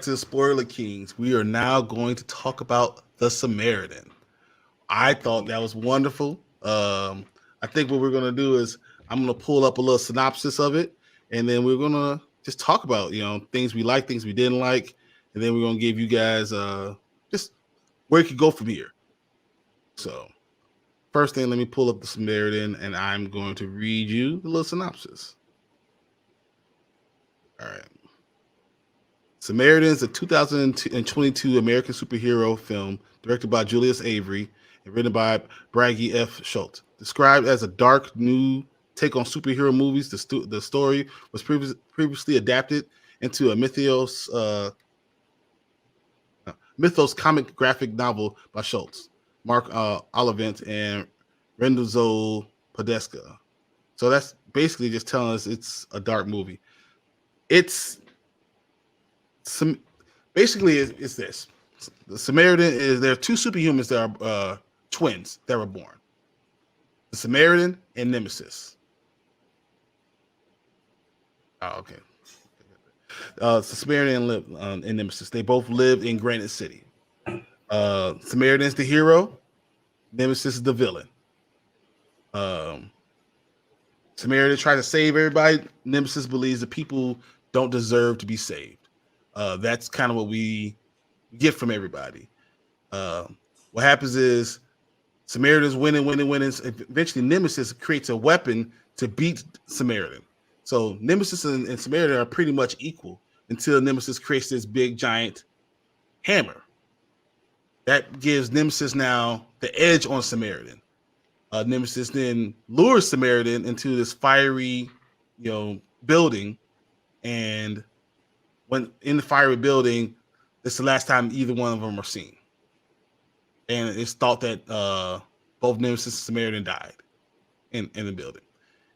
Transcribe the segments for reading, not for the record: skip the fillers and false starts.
to the Spoiler Kings. We are now going to talk about the Samaritan. I thought that was wonderful. I think what we're going to do is I'm going to pull up a little synopsis of it, and then we're going to just talk about things we like, things we didn't like, and then we're going to give you guys just where you could go from here. So first thing, let me pull up the Samaritan, and I'm going to read you the little synopsis. All right. Samaritan is a 2022 American superhero film directed by Julius Avery and written by Bragi F. Schultz. Described as a dark new take on superhero movies, the story was previously adapted into a mythos comic graphic novel by Schultz, Mark Olivant, and Renzo Podesta. So that's basically just telling us it's a dark movie. It's some basically it's this. The Samaritan is there are two superhumans that are twins that were born. The Samaritan and Nemesis. Oh, okay. The Samaritan and Nemesis. They both lived in Granite City. Samaritan is the hero. Nemesis is the villain. Samaritan tries to save everybody. Nemesis believes that people don't deserve to be saved. That's kind of what we get from everybody. What happens is Samaritan's winning. Eventually, Nemesis creates a weapon to beat Samaritan. So Nemesis and Samaritan are pretty much equal until Nemesis creates this big giant hammer. That gives Nemesis now the edge on Samaritan. Nemesis then lures Samaritan into this fiery, building, and when in the fiery building, it's the last time either one of them are seen. And it's thought that both Nemesis and Samaritan died in the building.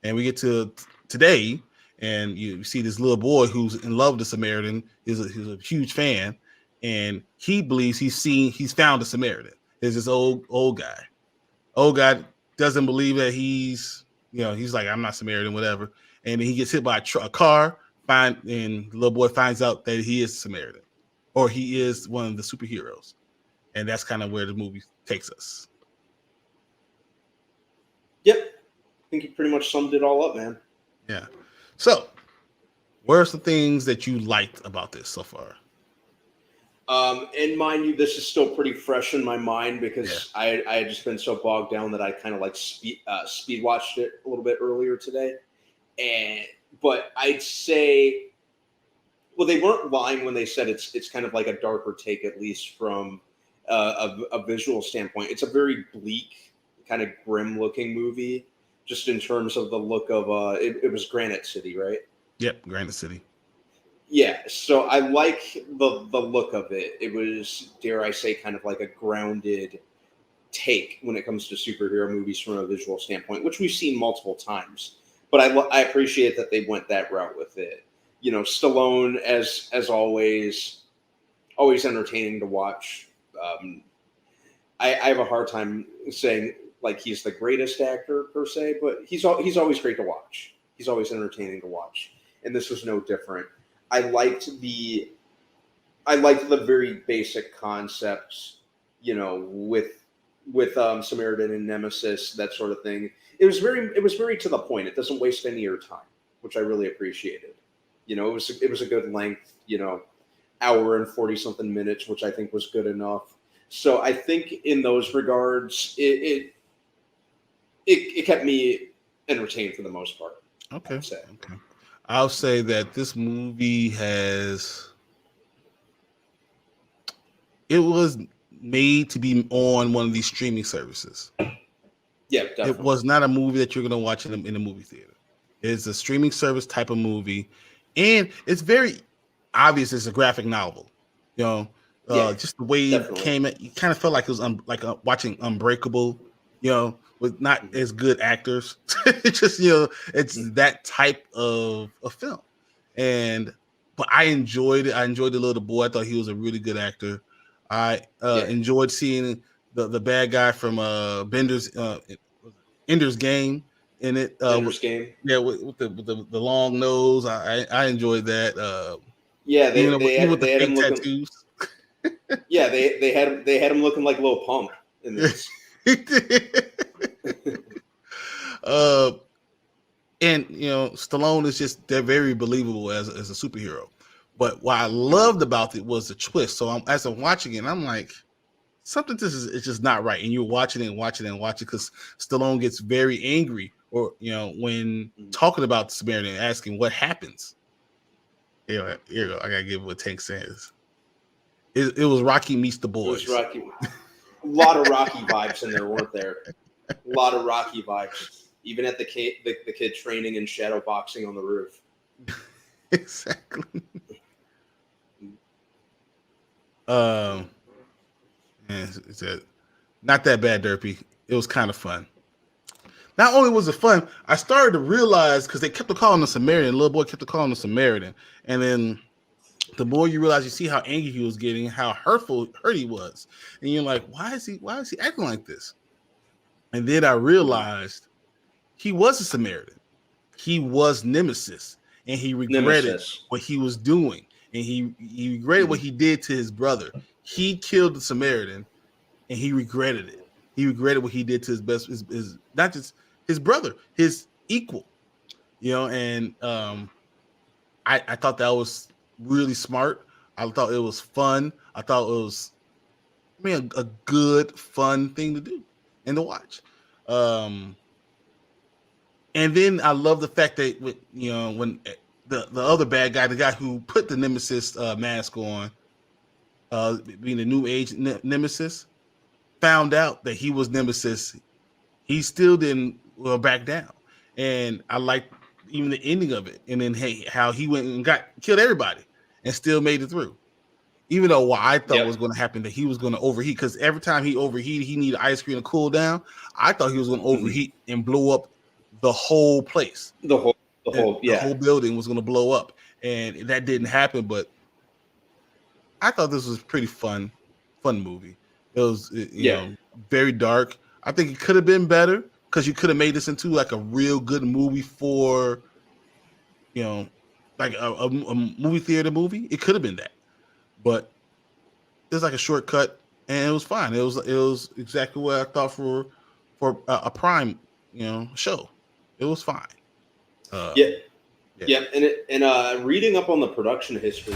And we get to today, and you see this little boy who's in love with the Samaritan. He's a huge fan, and he believes he's found the Samaritan. It's this old guy. Old guy doesn't believe that he's like, I'm not Samaritan, whatever. And then he gets hit by a car, and the little boy finds out that he is Samaritan, or he is one of the superheroes. And that's kind of where the movie takes us. Yep. I think you pretty much summed it all up, man. Yeah. So, what are some things that you liked about this so far? And mind you, this is still pretty fresh in my mind because I had just been so bogged down that I kind of like speed watched it a little bit earlier today. But I'd say, well, they weren't lying when they said it's kind of like a darker take, at least from a visual standpoint. It's a very bleak, kind of grim looking movie, just in terms of the look of it was Granite City, right? Yep, Granite City. Yeah, so I like the look of it. It was, dare I say, kind of like a grounded take when it comes to superhero movies from a visual standpoint, which we've seen multiple times. But I appreciate that they went that route with it. Stallone, as always entertaining to watch. I have a hard time saying like he's the greatest actor per se, but he's always great to watch. He's always entertaining to watch, and this was no different. I liked the very basic concepts, with Samaritan and Nemesis, that sort of thing. It was very to the point. It doesn't waste any of your time, which I really appreciated. It was a good length, hour and 40 something minutes, which I think was good enough. So I think in those regards, it kept me entertained for the most part. Okay. I'll say that this movie it was made to be on one of these streaming services. Yeah, definitely. It was not a movie that you're going to watch in a movie theater. It's a streaming service type of movie, and it's very obvious it's a graphic novel. Just the way definitely. It came, you kind of felt like it was watching Unbreakable. With not as good actors. It's just it's that type of a film, but I enjoyed it. I enjoyed the little boy. I thought he was a really good actor. I enjoyed seeing the bad guy from Ender's Game in it. Ender's Game. Yeah, with the long nose. I enjoyed that. Yeah, even with the they had fake him looking. tattoos. Yeah, they had him looking like Lil Pump in this. uh, and Stallone is they're very believable as a superhero. But what I loved about it was the twist. So as I'm watching it, I'm like, something is just not right. And you're watching it and watching it and watching because Stallone gets very angry, or when talking about the Samaritan and asking what happens. Here you go. I gotta give what Tank says. It was Rocky meets the It was boys. Rocky. A lot of Rocky vibes in there, weren't there? A lot of Rocky vibes. Even at the kid training in shadow boxing on the roof. Exactly. It's not that bad, Derpy. It was kind of fun. Not only was it fun, I started to realize because they kept calling the Samaritan. The little boy kept calling the Samaritan, and then the more you realize, you see how angry he was getting, how hurt he was, and you're like, why is he acting like this? And then I realized he was a Samaritan. He was Nemesis, and he regretted Nemesis. what he was doing, and he regretted what he did to his brother. He killed the Samaritan, and he regretted it. He regretted what he did to his not just his brother, his equal. And I thought that was really smart. I thought it was fun. I thought it was, a good, fun thing to do and to watch. And then I love the fact that when the other bad guy, the guy who put the Nemesis mask on, being the new age Nemesis, found out that he was Nemesis, he still didn't back down. And I like even the ending of it. And then how he went and killed everybody and still made it through. Even though what I thought was going to happen, that he was going to overheat, because every time he overheated, he needed ice cream to cool down. I thought he was going to overheat and blow up the whole place. The whole building was going to blow up, and that didn't happen. But I thought this was a pretty fun movie. It was very dark. I think it could have been better because you could have made this into like a real good movie for like a movie theater movie. It could have been that, but it was like a shortcut, and it was fine. It was exactly what I thought for a Prime show. It was fine. And reading up on the production history,